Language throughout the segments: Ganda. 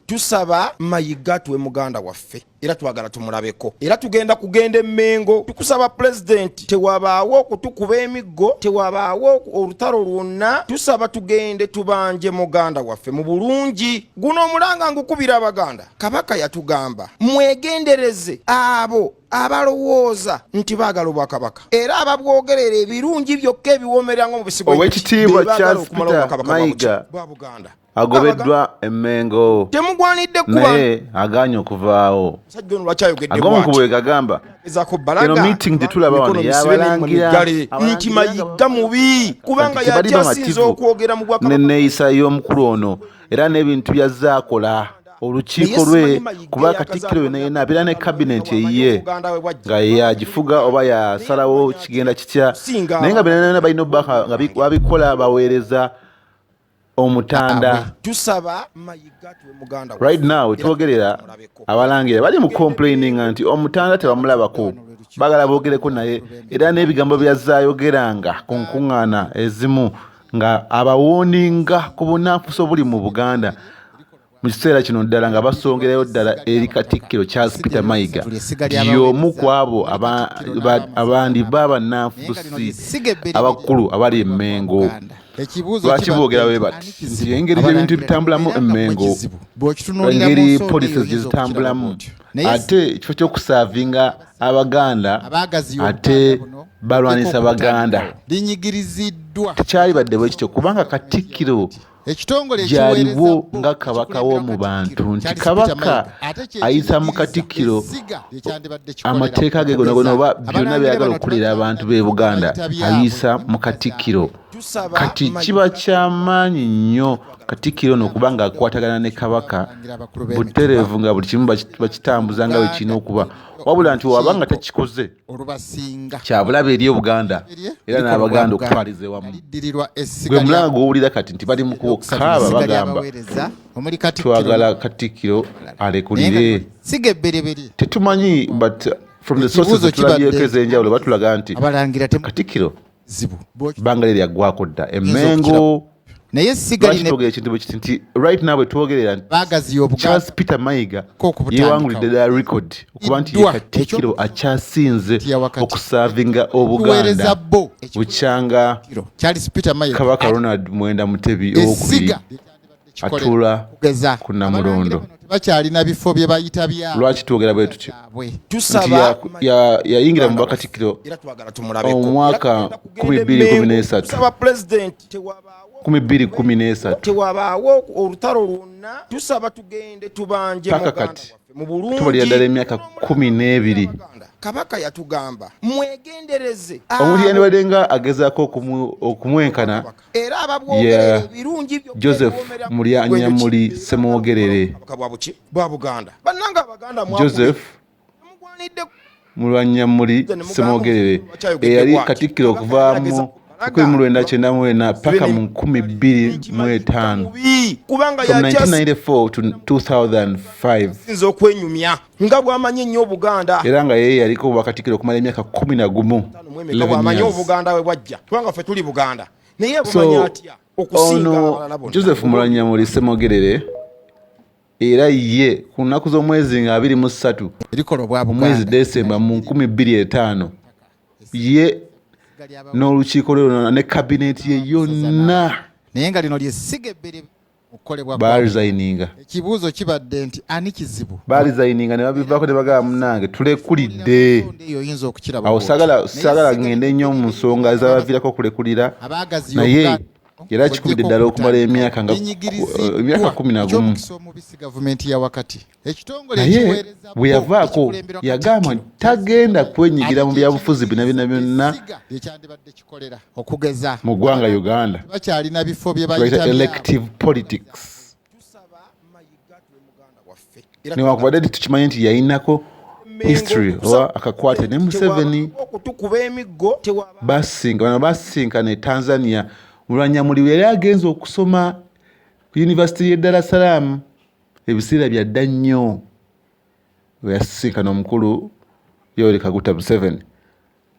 tusaba Mayiga tuwe muganda waffe era twagala tumulabeko era tugenda kugenda Mengo tukusaba president tewabaawo okutukuba emiggo tewabaawo olutalo lwonna tusaba tugende tubanje muganda waffe mu bulungi guno omulanga ngukubira abaganda kabaka yatugamba mwegendereze abo abalowooza nti baagala obwakabaka era ababwogerera ebirungi byokka ebiwoomerera mu bisigo Oweekitiibwa Charles Peter Mayiga agobeddwa Mengo temugwanidde kuba naye aganye okuvaawo ag'omukubwe gagamba eno meeting tetulaba wano yabalangira nti Mayiga mubi kubanga yakyasinza okwogera mu bwakabaka n'enneeyisa y'omukulu ono era n'ebintu byazaakola olukiiko lwe kuba Katikkiro yenna abeera ne kabineti eyiye nga yagifuga oba yasalawo kigenda kitya naye nga benana balina obubaka nga babikola baweereza omutanda tusaba Mayiga tuwe muganda right now twogerera abalangira bali mu complaining nti omutanda tebamulabako bagala boogereko naye era n'ebigambo byazaayogeranga ku nkuŋŋaana ezimu nga abawoninga ku bunafusa obuli mu Buganda mu kiseera kino ddala nga basongerayo ddala eri Katikkiro Charles Peter Mayiga y'omu ku abo abandi b'abannanfusi abakulu abali e Mengo lwaki boogera bwe bati nti engeri gy'ebintu bitambulamu e Mengo engeri poliisi gye zitambulamu ate ekifo ky'okusaavinga abaganda ate balwanisa baganda tekyali badde bwe kityo kubanga Katikkiro gyaliwo nga kabaka w'omu bantu nti kabaka ayisa mu Katikkiro amateeka ge gonna oba byonna byagala okukolera abantu b'e Buganda ayisa mu Katikkiro kati kiba kyamaanyi nnyo Katikkiro ono okuba nga akwatagana ne kabaka butereevu nga buli kimu bakitambuza nga bwe kirina okuba wabula nti waba nga takikoze kyabulabe eri Obuganda era n'Abaganda okutwaliza wamu gwe mulanga gw'owulira kati nti bali mu kukaaba bagamba twagala Katikkiro alekulire tetumanyi but from the sources tulabyeko ez'enjawulo batulaga nti Katikkiro banga lye lyaggwako dda e Mengo naye sigalina ekintu bwe kiti nti right now bwe twogerera nti Charles Peter Mayiga yeewangulidde ddala record okuba nti ye Katikkiro akyasinze okusaavinga Obuganda bukyanga Kabaka Ronald Mwenda Mutebi owokubiri atuula ku Namulondo bakyalina bifo bye bayita byabwe lwaki twogera bwe tutyo nti yayingira mu Bakatikkiro omwaka 2013 tewabaawo olutalo lwonna tusaba tugende tubanje paka kati tubalira ddala emyaka 12 kabaka yatugamba mwegendereze omuntu yandibadde nga agezaako okumwenkana era ababwogerera ebirungi Joseph Mulyanyamuli Ssemwogerere bwa Buganda bannanga Abaganda Joseph Mulyanyamuli Ssemwogerere eyali Katikkiro okuva mu 1994 paka mu 2005 kubanga from 1994 to 2005 sinzo okwenyumya nga bw'amanyi ennyo Obuganda era nga yeye yaliko Bwakatikkiro okumala emyaka 11 bw'amanyi Obuganda we bwajja kubanga ffe tuli Buganda naye bumanya atya okusinga abalala bonna Joseph Mulyanyamuli Ssemwogerere era ye ku nnaku z'omwezi nga 23 omwezi Desemba mu 2005 ye n'olukiiko lwe ne kabineti ye yonna naye nga lino ly'essiga ebbere okukolebwa baalizayininga ekibuuzo kibadde nti ani kizibu baalizayininga ne babivaako ne bagamba munange tulekulidde awo saagala ngende nnyo mu nsonga ezabaviirako okulekulira naye era kikubidde ddala okumala emyaka 11 naye bwe yavaako yagamba tagenda kwenyigira mu byabufuzi bina byonna mu ggwanga Uganda bayita elective politics newakubadde nti tukimanyi nti yayinako history oba akakwate ne Museveni basinka ne Tanzania Mulyanyamuli yali agenze okusoma ku University y'e Dar es Salaam ebiseera bya dda nnyo yasisinkana omukulu Yoweri Kaguta Museveni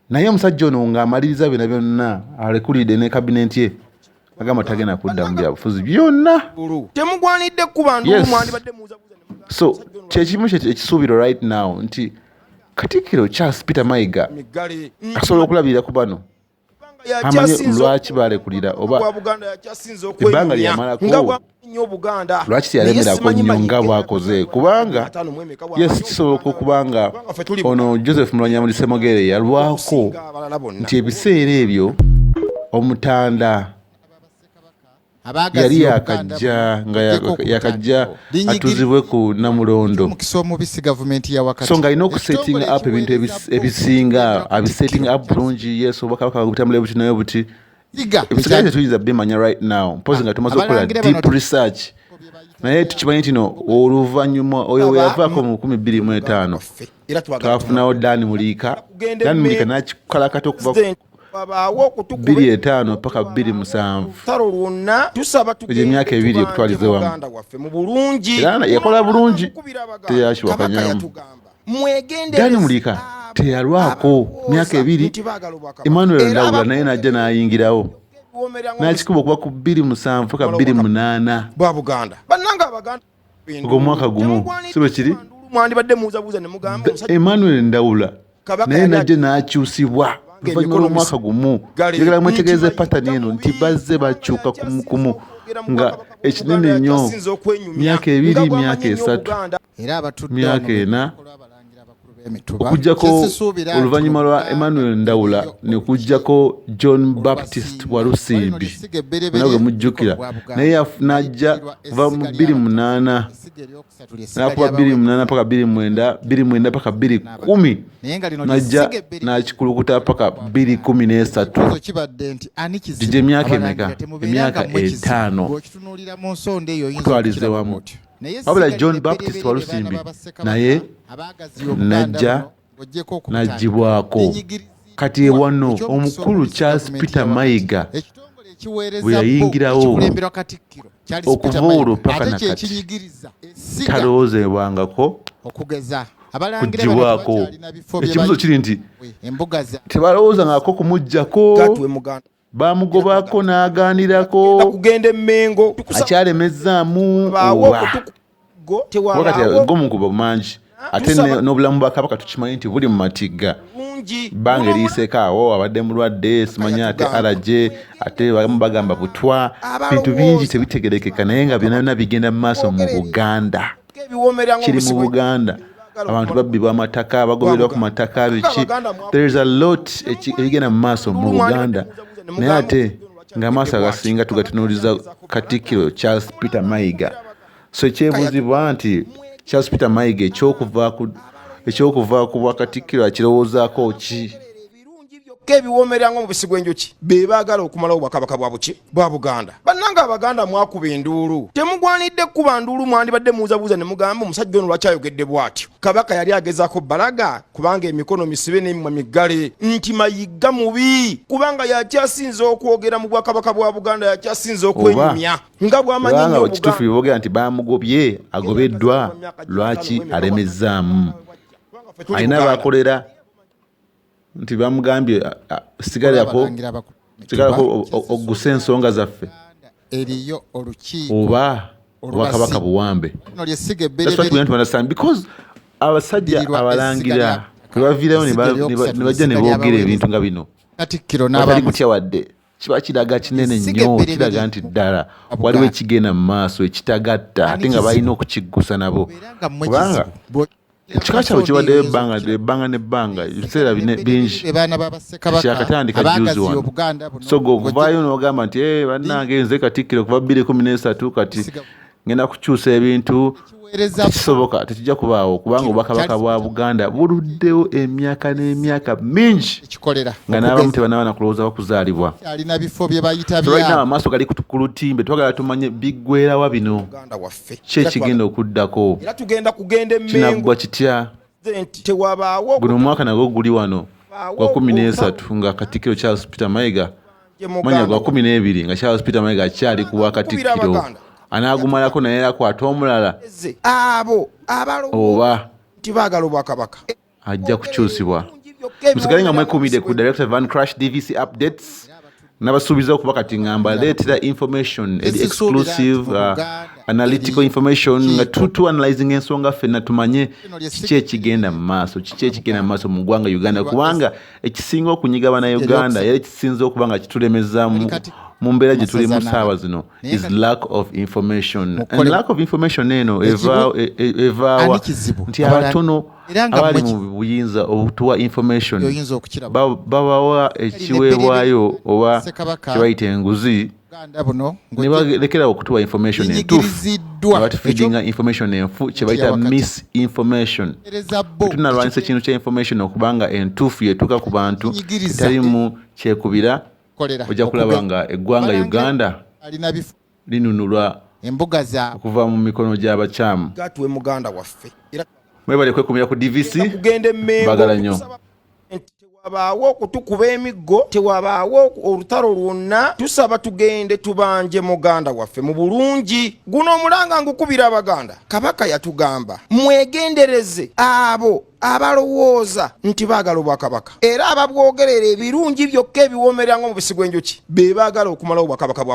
naye omusajja ono ng'amaliriza byonna alekulidde ne kabineti ye agamba tagenda kudda mu byabufuzi byonna. temugwanidde kuba ndulu mwandibadde muzabuza ne mugamba So kyekimu ekisuubiro right now nti Katikkiro Charles Peter Mayiga migale asobola okulabirira ku bano amanyi lwaki balekulira oba Buganda yakyasinze ebbanga lyamalako lwaki teyalemerako nnyo nga bwakoze kubanga yes kisoboka okubanga ono Joseph Mulwanyammuli Ssemogere yalwako nti ebiseera ebyo Omutanda yali yakajja nga yakajja atuzibwe ku Namulondo mukisa omubisi gavumenti ya wakati so nga alina okusetting up ebintu ebisinga abisetting up bulungi yes oba kabaka butambula buti nayo buti ebisigala tetuyinza bimanya right now mpozi nga tumaze okukola deep research naye tukimanyi tino oluvannyuma oyo we yavaako mu 2025 twafunawo Dani Muliika n'akikalakata okuva 2005 paka 2007 egyo emyaka ebiri okutwaliza wamu era yakola bulungi teyashiwakanyamu Dani Muliika teyalwako myaka ebiri Emmanuel Ndawula naye najja n'ayingirawo n'akikuba okuba ku 2007 paka 2008 bwa Buganda bannanga abaganda ogwo mwaka gumu sibe kiri mwandibadde muzabuza ne mugamba Emmanuel Ndawula naye najja n'akyusibwa oluvannyuma lw'omwaka gumu njagala mwetegereze patani eno nti bazze bakyuka kumukumu nga ekinene nnyo myaka ebiri myaka esatu myaka ena okujjako oluvannyuma lwa Emmanuel Ndawula ne kujjako John Baptist wa Lusimbi nawe gwe mujjukira naye najja kuva mu 2008 n'akuba 2008 paka 2009 paka 2010 najja n'akikulukuta paka 2013 gye emyaka emeka emyaka 5 kutwalize wamu wabula John Baptist wa Lusimbi naye najja n'agibwako kati ewano omukulu Charles Peter Mayiga bwe yayingirawo okuva olwo paka nakati talowoozebwangako kugibwako ekibuzo kiri nti tebalowoozangako kumuggyako bamugobako n'agaanirako kugenda emmengo akyalemezaamu wakati gomukuba mangi ate n'obulamu bwa Kabaka tukimanyi nti buli mu matigga bbanga eriyiseeko awo abadde mulwadde simanyi ate alaje ate bamu bagamba butwa bintu bingi tebitegerekeka naye nga byonna bigenda mu maaso mu Buganda kiri mu Buganda abantu babbibwa amataka bagobererwa ku mataka biki there is a lot ebigenda mu maaso mu Buganda naye ate ng'amaaso agasinga tugatunuuliza Katikkiro Charles Peter Mayiga so ekyebuzibwa nti Charles Peter Mayiga ekyokuva ku bwa Katikkiro akirowoozaako ki ebiwoomeranga mu bisi gw'enjuki be baagala okumalawo bwakabaka bwa Buganda bannanga Abaganda mwakuba enduulu temugwanidde kuba nduulu mwandibadde muzabuza ne mugamba omusajja ono lwaki ayogedde bw'atyo Kabaka yali agezaako balaga kubanga emikono misibe n'emimwa miggale nti Mayiga mubi kubanga yakyasinze okwogera mu bwakabaka bwa Buganda yakyasinze okwenyumya nga bw'amanyi nnyo Buganda kituufu boogera nti bamugobye agobeddwa lwaki alemezaamu alina bakolera nti bamugambye sigalako ogusa ensonga zaffe eriyo olukiiko oba Kabaka buwambe that's what we want to understand because abasajja abalangira kwebaviirayo ne bajja ne boogera ebintu nga bino Katikkiro n'abali kutya wadde kiba kiraga kinene nnyo kiraga nti ddala waliwo ekigenda mu maaso ekitagatta ate nga balina okukiggusa nabo kubanga ekika kyabwe kibaddeyo ebbanga n'ebbanga ebiseera bingi kyakatandika juzi wano so gokuvaayo n'ogamba nti bannange nze Katikkiro kuva 2013 kati ngenda kukyusa ebintu tekisoboka tekijja kubaawo kubanga obwakabaka bwa Buganda buluddewo emyaka n'emyaka mingi nga n'abamu tebanaba nakulowooza bakuzaalibwa right now amaaso gali ku lutimbe twagala tumanye biggweerawa bino ki ekigenda okuddako kinaggwa kitya guno omwaka nagwo guli wano gwa 13 nga Katikkiro Charles Peter Mayiga manya gwa 12 nga Charles Peter Mayiga akyali ku bwa Katikkiro anaagumalako naye era kwata omulala oba tibaagala obwakabaka ajja kukyusibwa musigale nga mwekuumidde ku Director Van Crash DVC Updates nabasuubiza okuba kati ngamba leetera information eri exclusive analytical information nga tu analyzing ensonga ffenna tumanye kiki ekigenda mu maaso mu ggwanga Uganda kubanga ekisinga okunyiga bannayuganda era ekisinza okuba nga kitulemeza mu mbeera gye tuli mu ssaawa zino is lack of information and lack of information eno evaawa nti abatono abali mu buyinza obutuwa information babawa ekiweebwayo oba kyebayita enguzi ne balekera okutuwa information entuufu abatufiidinga information enfu kyebayita misinformation tunalwanyisa ekintu kya information okubanga entuufu yetuuka ku bantu etalimu kyekubira ojja kulaba nga eggwanga Uganda linunulwa okuva mu mikono gy'abakyamu. Mwebale kwekumira ku DVC bagala nnyo. Tewabaawo okutukuba emiggo, tewabaawo olutalo lwonna, tusaba tugende tubanje muganda waffe mu bulungi. Guno omulanga ngukubira Abaganda. Kabaka yatugamba mwegendereze abo abalowooza nti baagala obwakabaka era ababwogerera ebirungi byokka ebiwoomeranga mu bisigo enjuki be baagala okumalawo obwakabaka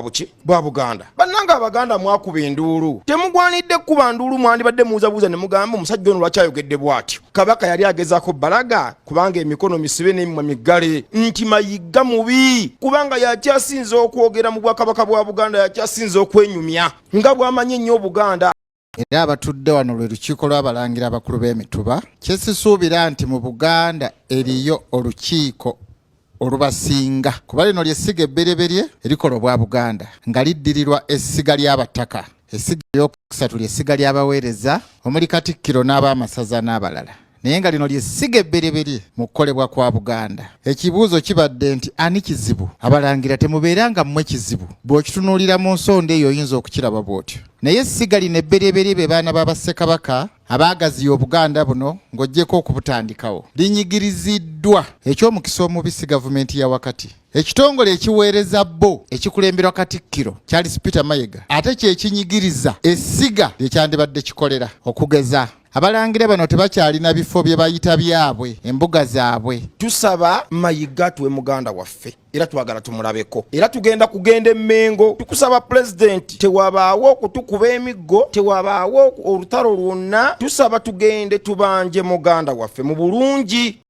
bwa Buganda. Bannanga Abaganda mwakuba enduulu, temugwanidde kuba nduulu, mwandibadde muuzabuuza ne mugamba omusajja ono lwaki ayogedde bw'atyo. Kabaka yali agezaako balaga kubanga emikono misibe n'emimwa miggale nti Mayiga mubi kubanga yakyasinza okwogera mu bwakabaka bwa Buganda, yakyasinza okwenyumya nga bw'amanyi ennyo Obuganda. Era abatudde wano lwe lukiiko lw'abalangira abakulu b'emituba. Kyesisuubira nti mu Buganda eriyo olukiiko olubasinga kuba lino ly'essiga ebbereberye erikola obwa Buganda nga liddirirwa essiga ly'abataka. Essiga eryokusatu ly'essiga ly'abaweereza omuli Katikkiro n'ab'amasaza n'abalala. Naye nga lino ly'essiga ebbereberye mu kukolebwa kwa Buganda. Ekibuuzo kibadde nti ani kizibu? Abalangira temubeeranga mmwe kizibu. Bw'okitunuulira mu nsonda eyo oyinza okukiraba bw'otyo. Naye essiga lino ebbereberye be baana b'Abassekabaka abaagaziya Obuganda buno ng'oggyeko okubutandikawo linyigiriziddwa eky'omukisa omubisi gavumenti ya wakati. Ekitongole ekiweereza bo ekikulemberwa Katikkiro Charles Peter Mayiga ate kyekinyigiriza essiga lyekyandibadde kikolera okugeza abalangira bano tebakyalina bifo bye bayita byabwe embuga zaabwe. Tusaba Mayiga tuwe muganda waffe era twagala tumulabeko era tugenda kugenda Mengo. Tukusaba President tewabaawo okutukuba emiggo, tewabaawo olutalo lwonna, tusaba tugende tubanje muganda waffe mu bulungi.